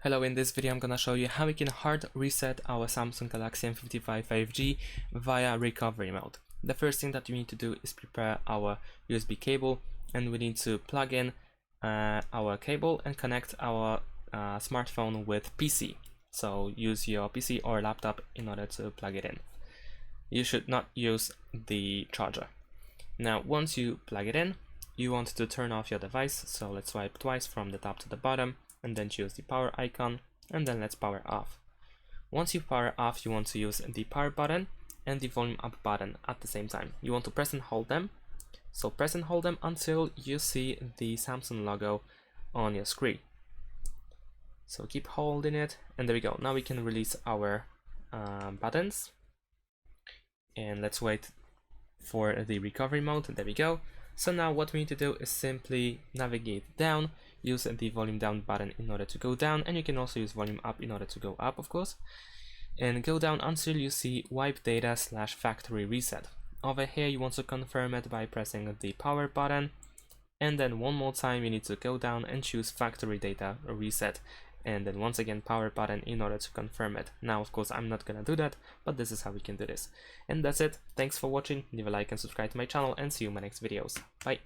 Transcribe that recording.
Hello, in this video I'm gonna show you how we can hard reset our Samsung Galaxy M55 5G via recovery mode. The first thing that you need to do is prepare our USB cable, and we need to plug in our cable and connect our smartphone with PC. So use your PC or laptop in order to plug it in. You should not use the charger. Now once you plug it in, you want to turn off your device, so let's swipe twice from the top to the bottom and then choose the power icon, and then let's power off. Once you power off, you want to use the power button and the volume up button at the same time. You want to press and hold them. So press and hold them until you see the Samsung logo on your screen. So keep holding it, and there we go. Now we can release our buttons, and let's wait for the recovery mode. There we go. So now what we need to do is simply navigate down, use the volume down button in order to go down, and you can also use volume up in order to go up, of course, and go down until you see wipe data / factory reset. Over here you want to confirm it by pressing the power button, and then one more time you need to go down and choose factory data reset, and then once again power button in order to confirm it. Now of course I'm not gonna do that, but this is how we can do this. And that's it. Thanks for watching. Leave a like and subscribe to my channel, and see you in my next videos. Bye.